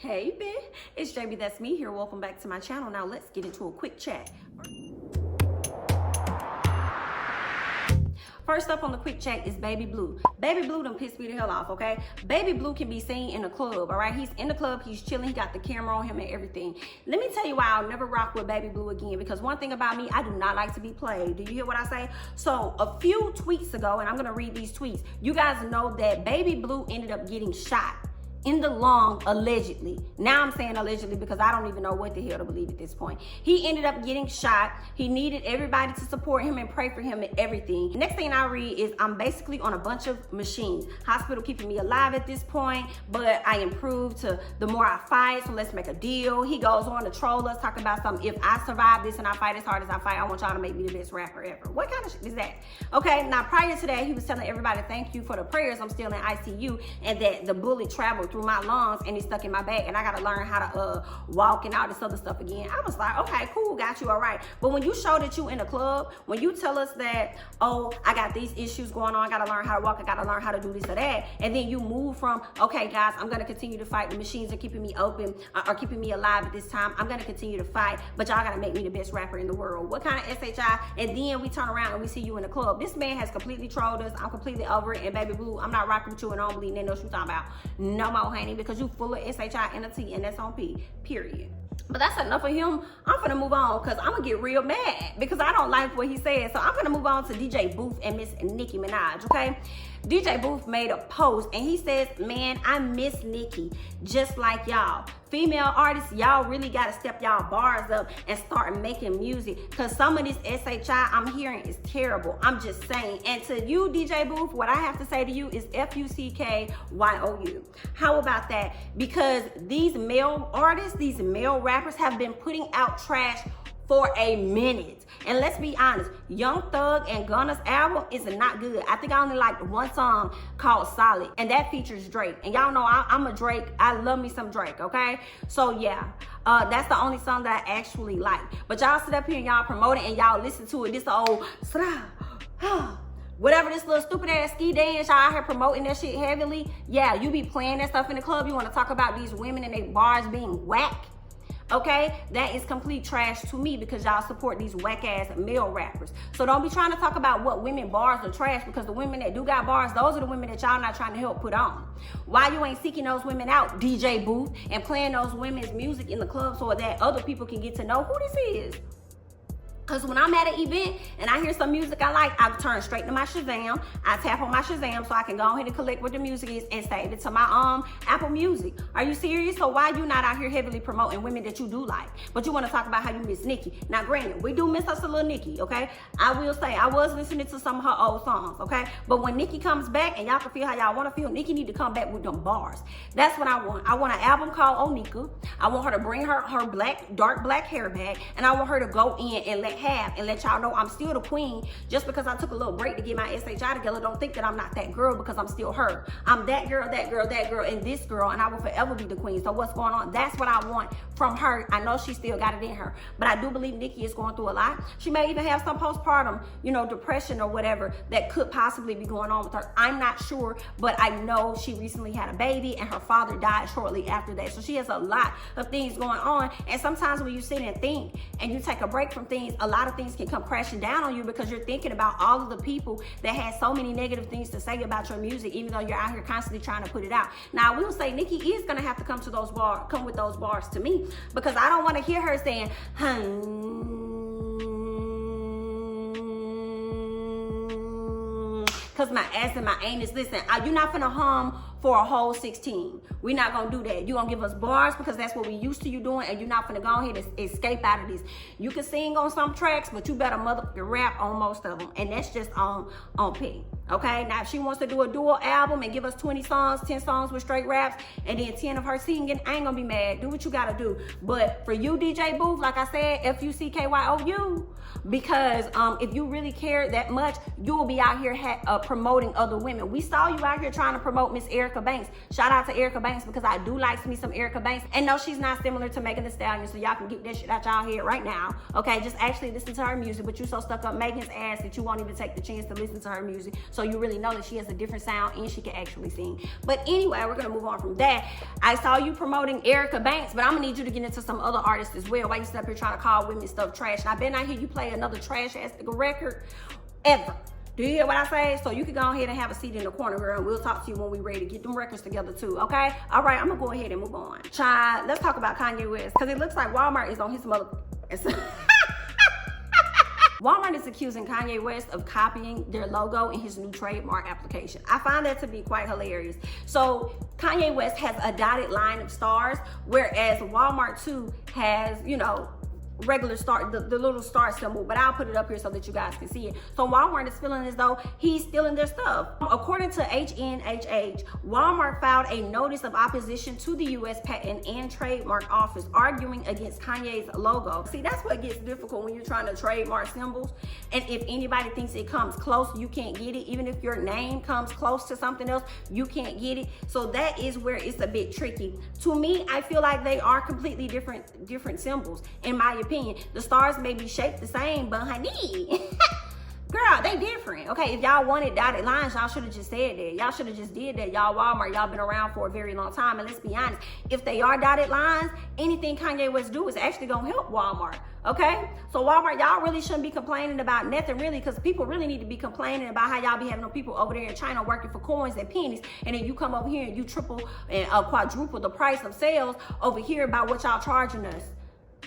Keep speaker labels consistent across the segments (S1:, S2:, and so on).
S1: Hey, bitch, it's JB, that's me here. Welcome back to my channel. Now let's get into a quick chat. First up on the quick chat is Baby Blue. Baby Blue done pissed me the hell off, okay? Baby Blue can be seen in a club, all right? He's in the club, he's chilling, he got the camera on him and everything. Let me tell you why I'll never rock with Baby Blue again, because one thing about me, I do not like to be played. Do you hear what I say? So a few tweets ago, and I'm gonna read these tweets, you guys know that Baby Blue ended up getting shot in the lung, allegedly. Now I'm saying allegedly because I don't even know what the hell to believe at this point. He ended up getting shot. He needed everybody to support him and pray for him and everything. Next thing I read is I'm basically on a bunch of machines. Hospital keeping me alive at this point, but I improved to the more I fight, so let's make a deal. He goes on to troll us, talk about something. If I survive this and I fight as hard as I fight, I want y'all to make me the best rapper ever. What kind of shit is that? Okay, now prior to that, he was telling everybody thank you for the prayers. I'm still in ICU and that the bullet traveled through my lungs and it's stuck in my back and I gotta learn how to walk and all this other stuff again. I was like, okay, cool, got you, all right. But when you show that you in a club, when you tell us that, oh, I got these issues going on, I gotta learn how to walk, I gotta learn how to do this or that, and then you move from, okay guys, I'm gonna continue to fight, the machines are keeping me open, are keeping me alive at this time, I'm gonna continue to fight, but y'all gotta make me the best rapper in the world. What kind of SHI? And then we turn around and we see you in the club. This man has completely trolled us. I'm completely over it. And Baby Blue, I'm not rocking with you and I don't believe in what you talking about. No more, honey, because you full of SHI and a T, and that's on P, period. But that's enough of him. I'm gonna move on because I'm gonna get real mad because I don't like what he said. So I'm gonna move on to DJ Booth and Miss Nicki Minaj, okay? DJ Booth made a post and he says, man, I miss Nicki just like y'all. Female artists, y'all really gotta step y'all bars up and start making music because some of this SHI I'm hearing is terrible. I'm just saying. And to you, DJ Booth, what I have to say to you is FUCKYOU. How about that? Because these male artists, these male rappers have been putting out trash for a minute. And let's be honest, Young Thug and Gunna's album is not good. I think I only liked one song called Solid, and that features Drake. And y'all know I'm a Drake. I love me some Drake, okay? So yeah, that's the only song that I actually like. But y'all sit up here and y'all promote it and y'all listen to it. This old whatever, this little stupid ass ski dance y'all out here promoting that shit heavily. Yeah, you be playing that stuff in the club. You want to talk about these women and their bars being whack. Okay, that is complete trash to me because y'all support these whack ass male rappers. So don't be trying to talk about what women bars are trash, because the women that do got bars, those are the women that y'all not trying to help put on. Why you ain't seeking those women out, DJ Booth, and playing those women's music in the club so that other people can get to know who this is? Because when I'm at an event and I hear some music I like, I turn straight to my Shazam. I tap on my Shazam so I can go ahead and collect what the music is and save it to my Apple Music. Are you serious? So why you not out here heavily promoting women that you do like? But you want to talk about how you miss Nicki. Now granted, we do miss us a little Nicki, okay? I will say, I was listening to some of her old songs, okay? But when Nicki comes back, and y'all can feel how y'all want to feel, Nicki need to come back with them bars. That's what I want. I want an album called Onika. I want her to bring her dark black hair back, and I want her to go in and let y'all know I'm still the queen. Just because I took a little break to get my SHI together, don't think that I'm not that girl, because I'm still her. I'm that girl, that girl, that girl, and this girl, and I will forever be the queen. So what's going on? That's what I want from her. I know she still got it in her, but I do believe Nicki is going through a lot. She may even have some postpartum, depression or whatever that could possibly be going on with her. I'm not sure, but I know she recently had a baby and her father died shortly after that. So she has a lot of things going on. And sometimes when you sit and think and you take a break from things, a lot of things can come crashing down on you because you're thinking about all of the people that had so many negative things to say about your music, even though you're out here constantly trying to put it out. Now, I will say Nicki is gonna have to come with those bars to me, because I don't want to hear her saying, because my ass and my anus, listen, you're not finna hum for a whole 16. We're not gonna do that. You're gonna give us bars because that's what we used to you doing, and you're not finna go ahead and escape out of this. You can sing on some tracks, but you better motherfucking rap on most of them, and that's just on P. Okay, now if she wants to do a dual album and give us 20 songs, 10 songs with straight raps, and then 10 of her singing, I ain't gonna be mad. Do what you gotta do. But for you, DJ Booth, like I said, FUCKYOU, because if you really care that much, you will be out here promoting other women. We saw you out here trying to promote Miss Erica Banks. Shout out to Erica Banks, because I do like me some Erica Banks. And no, she's not similar to Megan Thee Stallion, so y'all can get that shit out y'all head right now. Okay, just actually listen to her music, but you so stuck up Megan's ass that you won't even take the chance to listen to her music. So you really know that she has a different sound and she can actually sing. But anyway, we're gonna move on from that. I saw you promoting Erica Banks, but I'm gonna need you to get into some other artists as well. Why you sit up here trying to call women stuff trash? And I better not hear you play another trash ass record ever. Do you hear what I say? So you can go ahead and have a seat in the corner, girl, and we'll talk to you when we're ready to get them records together too, okay? All right, I'm gonna go ahead and move on. Child, let's talk about Kanye West, because it looks like Walmart is on his mother... Walmart is accusing Kanye West of copying their logo in his new trademark application. I find that to be quite hilarious. So Kanye West has a dotted line of stars, whereas Walmart too has, you know, regular star, the little star symbol, but I'll put it up here so that you guys can see it. So Walmart is feeling as though he's stealing their stuff. According to HNHH, Walmart filed a notice of opposition to the U.S. Patent and Trademark Office, arguing against Kanye's logo. See, that's what gets difficult when you're trying to trademark symbols, and if anybody thinks it comes close, you can't get it. Even if your name comes close to something else, you can't get it. So that is where it's a bit tricky. To me, I feel like they are completely different symbols, in my opinion. The stars may be shaped the same, but honey, girl, they different. Okay, if y'all wanted dotted lines, y'all should have just said that. Y'all should have just did that. Y'all Walmart, y'all been around for a very long time. And let's be honest, if they are dotted lines, anything Kanye West do is actually gonna help Walmart. Okay, so Walmart, y'all really shouldn't be complaining about nothing really, because people really need to be complaining about how y'all be having no people over there in China working for coins and pennies, and then you come over here and you triple and quadruple the price of sales over here about what y'all charging us.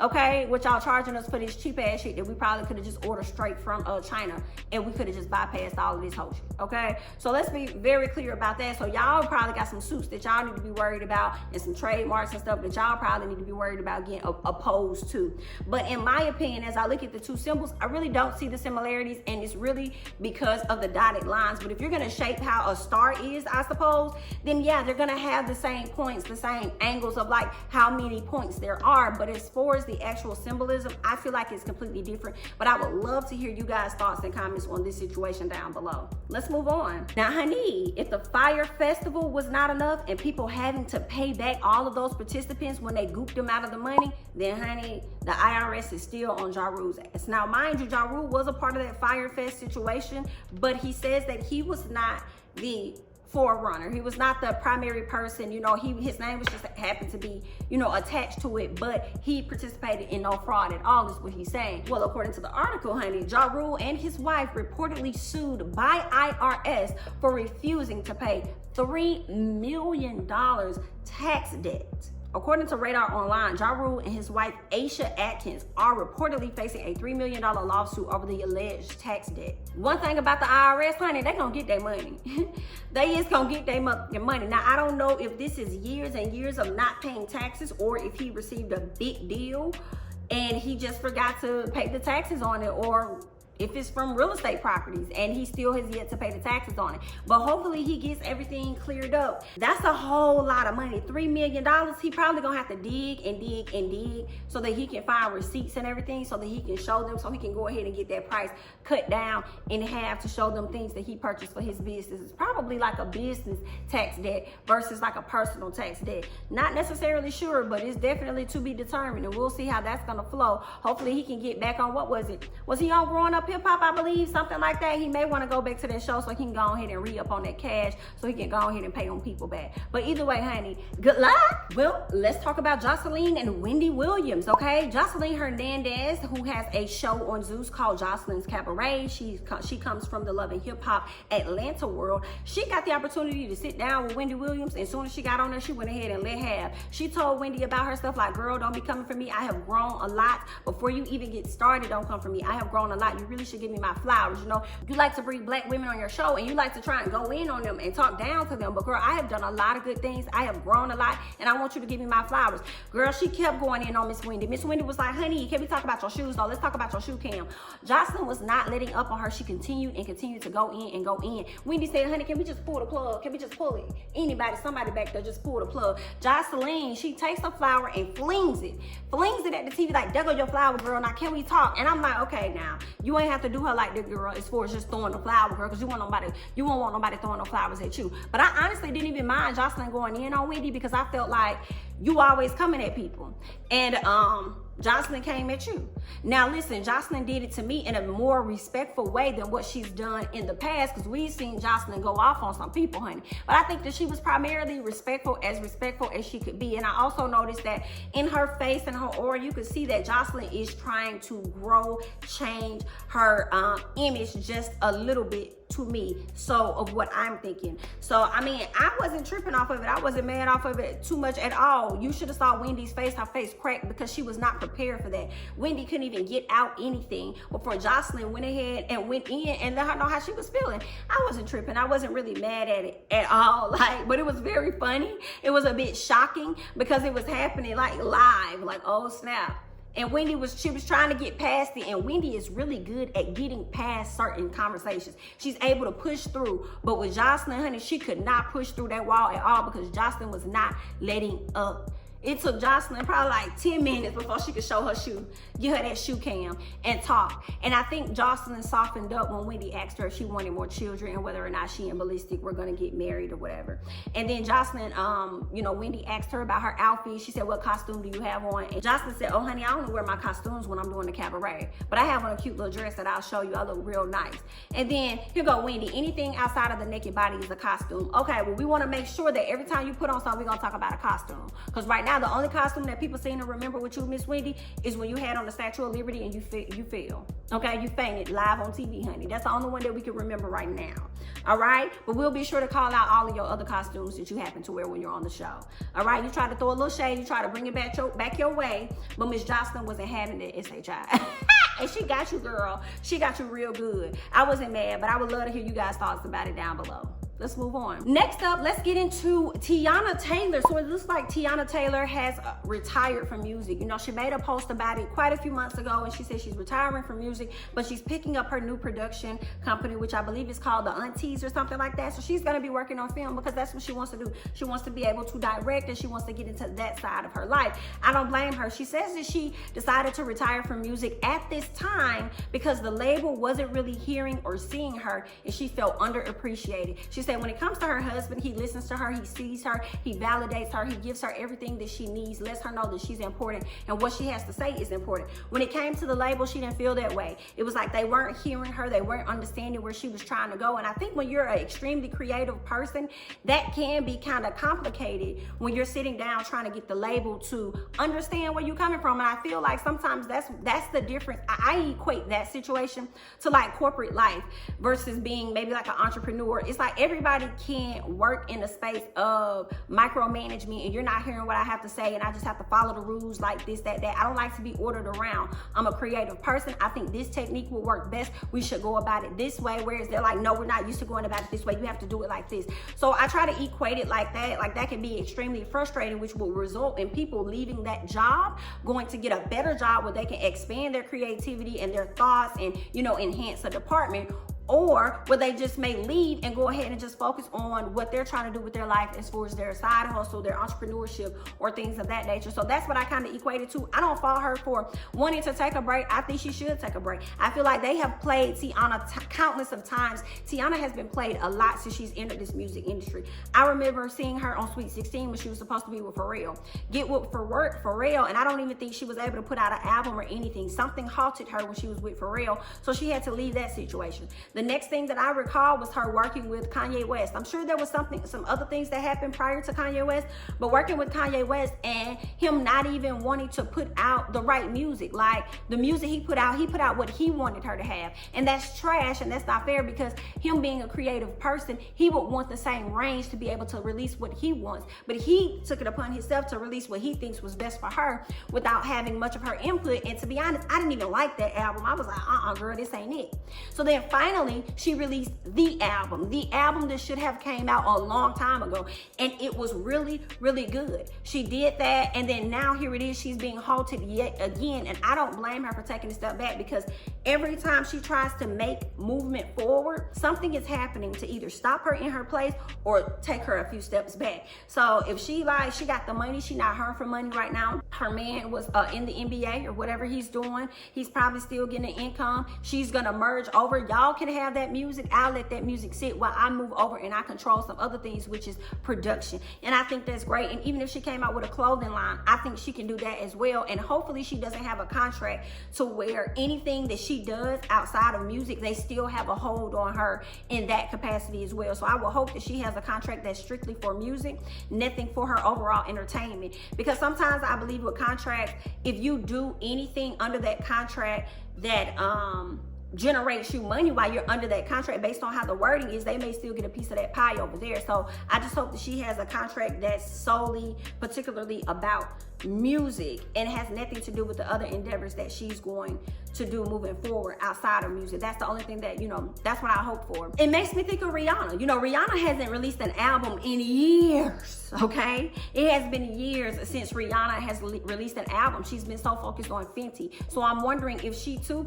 S1: Okay, what y'all charging us for this cheap ass shit that we probably could have just ordered straight from China, and we could have just bypassed all of this whole shit. Okay, so let's be very clear about that. So y'all probably got some suits that y'all need to be worried about, and some trademarks and stuff that y'all probably need to be worried about getting opposed to. But in my opinion, as I look at the two symbols, I really don't see the similarities, and it's really because of the dotted lines. But if you're gonna shape how a star is, I suppose, then yeah, they're gonna have the same points, the same angles of like how many points there are. But as far as the actual symbolism, I feel like it's completely different. But I would love to hear you guys' thoughts and comments on this situation down below. Let's move on. Now, honey, if the Fire Festival was not enough and people having to pay back all of those participants when they gooped them out of the money, then honey, the IRS is still on Ja Rule's ass. Now, mind you, Ja Rule was a part of that Fire Fest situation, but he says that he was not the forerunner. He was not the primary person, you know, his name was just happened to be, you know, attached to it, but he participated in no fraud at all is what he's saying. Well, according to the article, honey, Ja Rule and his wife reportedly sued by IRS for refusing to pay $3 million tax debt. According to Radar Online, Ja Rule and his wife, Aisha Atkins, are reportedly facing a $3 million lawsuit over the alleged tax debt. One thing about the IRS, honey, they gonna get their money. They is gonna get their money. Now, I don't know if this is years and years of not paying taxes, or if he received a big deal and he just forgot to pay the taxes on it, or if it's from real estate properties and he still has yet to pay the taxes on it. But hopefully he gets everything cleared up. That's a whole lot of money. $3 million, he probably gonna have to dig and dig and dig so that he can find receipts and everything, so that he can show them, so he can go ahead and get that price cut down in half to show them things that he purchased for his business. It's probably like a business tax debt versus like a personal tax debt. Not necessarily sure, but it's definitely to be determined, and we'll see how that's gonna flow. Hopefully he can get back on, what was it? Was he on Growing Up Hip Hop, I believe, something like that? He may want to go back to that show so he can go ahead and re-up on that cash, so he can go ahead and pay them people back. But either way, honey, good luck. Well, let's talk about Joseline and Wendy Williams, okay? Joseline Hernandez, who has a show on Zeus called Joseline's Cabaret. She comes from the Love and Hip Hop Atlanta world. She got the opportunity to sit down with Wendy Williams, and as soon as she got on there, she went ahead and let have. She told Wendy about her stuff like, girl, don't be coming for me. I have grown a lot. Before you even get started, don't come for me. I have grown a lot. You really should give me my flowers. You know, you like to bring black women on your show, and you like to try and go in on them and talk down to them, but girl, I have done a lot of good things. I have grown a lot, and I want you to give me my flowers. Girl, she kept going in on Miss Wendy. Miss Wendy was like, honey, can we talk about your shoes though? Let's talk about your shoe cam. Joseline was not letting up on her. She continued and continued to go in and go in. Wendy said, honey, can we just pull the plug? Can we just pull it? Anybody, somebody back there, just pull the plug. Joseline, she takes a flower and flings it at the TV like, there go your flower, girl. Now can we talk? And I'm like, okay, now you ain't have to do her like that, girl, as far as just throwing the flower, girl, because you won't want nobody throwing no flowers at you. But I honestly didn't even mind Joseline going in on Wendy, because I felt like you always coming at people. And Joseline came at you. Now listen, Joseline did it to me in a more respectful way than what she's done in the past, because we've seen Joseline go off on some people, honey. But I think that she was primarily respectful as she could be. And I also noticed that in her face and her aura, you could see that Joseline is trying to grow, change her image just a little bit, to me, so of what I'm thinking. So I mean, I wasn't tripping off of it. I wasn't mad off of it too much at all. You should have saw Wendy's face. Her face cracked because she was not prepared for that. Wendy couldn't even get out anything before Joseline went ahead and went in and let her know how she was feeling. I wasn't tripping. I wasn't really mad at it at all. Like, but it was very funny. It was a bit shocking because it was happening like live, like, oh snap. And Wendy she was trying to get past it, and Wendy is really good at getting past certain conversations. She's able to push through, but with Joseline, honey, she could not push through that wall at all because Joseline was not letting up. It took Joseline probably like 10 minutes before she could show her shoe, get her that shoe cam, and talk. And I think Joseline softened up when Wendy asked her if she wanted more children and whether or not she and Ballistic were gonna get married or whatever. And then Joseline, you know, Wendy asked her about her outfit. She said, what costume do you have on? And Joseline said, oh honey, I only wear my costumes when I'm doing the cabaret, but I have on a cute little dress that I'll show you. I look real nice. And then here go Wendy, anything outside of the naked body is a costume. Okay, well we wanna make sure that every time you put on something, we're gonna talk about a costume. Because right now, the only costume that people seem to remember with you, Miss Wendy, is when you had on the Statue of Liberty and you fell. Okay, you fainted live on TV, honey. That's the only one that we can remember right now. All right, but we'll be sure to call out all of your other costumes that you happen to wear when you're on the show. All right, you try to throw a little shade, you try to bring it back your way, but Miss Joseline wasn't having it, SHI. And she got you, girl. She got you real good. I wasn't mad, but I would love to hear you guys' thoughts about it down below. Let's move on. Next up, let's get into Teyana Taylor. So it looks like Teyana Taylor has retired from music. You know, she made a post about it quite a few months ago, and she said she's retiring from music, but she's picking up her new production company, which I believe is called The Aunties or something like that. So she's gonna be working on film because that's what she wants to do. She wants to be able to direct, and she wants to get into that side of her life. I don't blame her. She says that she decided to retire from music at this time because the label wasn't really hearing or seeing her, and she felt underappreciated. She said when it comes to her husband, he listens to her, he sees her, he validates her, he gives her everything that she needs, lets her know that she's important and what she has to say is important. When it came to the label, she didn't feel that way. It was like they weren't hearing her, they weren't understanding where she was trying to go. And I think when you're an extremely creative person, that can be kind of complicated when you're sitting down trying to get the label to understand where you're coming from. And I feel like sometimes that's the difference. I equate that situation to like corporate life versus being maybe like an entrepreneur. It's like everybody can't work in a space of micromanagement and you're not hearing what I have to say and I just have to follow the rules like this, that. I don't like to be ordered around. I'm a creative person. I think this technique will work best. We should go about it this way. Whereas they're like, no, we're not used to going about it this way. You have to do it like this. So I try to equate it like that. Like that can be extremely frustrating, which will result in people leaving that job, going to get a better job where they can expand their creativity and their thoughts and, you know, enhance a department, or where they just may leave and go ahead and just focus on what they're trying to do with their life as far as their side hustle, their entrepreneurship, or things of that nature. So that's what I kind of equated to. I don't fault her for wanting to take a break. I think she should take a break. I feel like they have played Teyana countless of times. Teyana has been played a lot since she's entered this music industry. I remember seeing her on Sweet 16 when she was supposed to be with Pharrell. Get with Pharrell, and I don't even think she was able to put out an album or anything. Something halted her when she was with Pharrell, so she had to leave that situation. The next thing that I recall was her working with Kanye West. I'm sure there was some other things that happened prior to Kanye West, but working with Kanye West and him not even wanting to put out the right music. Like the music he put out what he wanted her to have. And that's trash, and that's not fair, because him being a creative person, he would want the same range to be able to release what he wants. But he took it upon himself to release what he thinks was best for her without having much of her input. And to be honest, I didn't even like that album. I was like, girl, this ain't it. So then finally, she released the album that should have came out a long time ago, and it was really, really good. She did that, and then now here it is, she's being halted yet again, and I don't blame her for taking a step back, because every time she tries to make movement forward, something is happening to either stop her in her place or take her a few steps back. So if she got the money, she not hurting for money right now. Her man was in the NBA or whatever he's doing. He's probably still getting an income. She's gonna merge over. Y'all can have that music. I'll let that music sit while I move over and I control some other things, which is production. And I think that's great. And even if she came out with a clothing line, I think she can do that as well. And hopefully she doesn't have a contract to where anything that she does outside of music, they still have a hold on her in that capacity as well. So I will hope that she has a contract that's strictly for music, nothing for her overall entertainment. Because sometimes I believe with contracts, if you do anything under that contract that generates you money while you're under that contract, based on how the wording is, they may still get a piece of that pie over there. So I just hope that she has a contract that's solely, particularly about music, and it has nothing to do with the other endeavors that she's going to do moving forward outside of music. That's the only thing that, you know, that's what I hope for. It makes me think of Rihanna. You know, Rihanna hasn't released an album in years, okay? It has been years since Rihanna has released an album. She's been so focused on Fenty. So I'm wondering if she too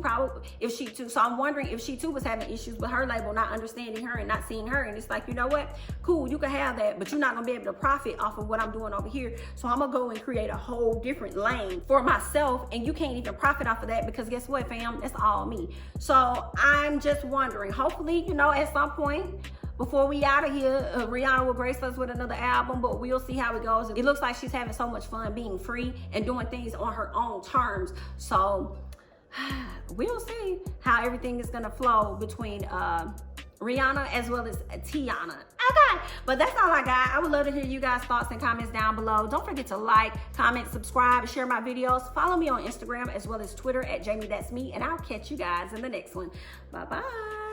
S1: was having issues with her label not understanding her and not seeing her. And it's like, you know what? Cool, you can have that, but you're not gonna be able to profit off of what I'm doing over here. So I'm gonna go and create a whole different lane for myself, and you can't even profit off of that, because guess what, fam? That's all me. So I'm just wondering, hopefully, you know, at some point before we out of here, Rihanna will grace us with another album, but we'll see how it goes. It looks like she's having so much fun being free and doing things on her own terms. So we'll see how everything is gonna flow between Rihanna as well as Teyana. Okay, but that's all I got. I would love to hear you guys' thoughts and comments down below. Don't forget to like, comment, subscribe, and share my videos. Follow me on Instagram as well as Twitter at jamithatsme, and I'll catch you guys in the next one. Bye-bye.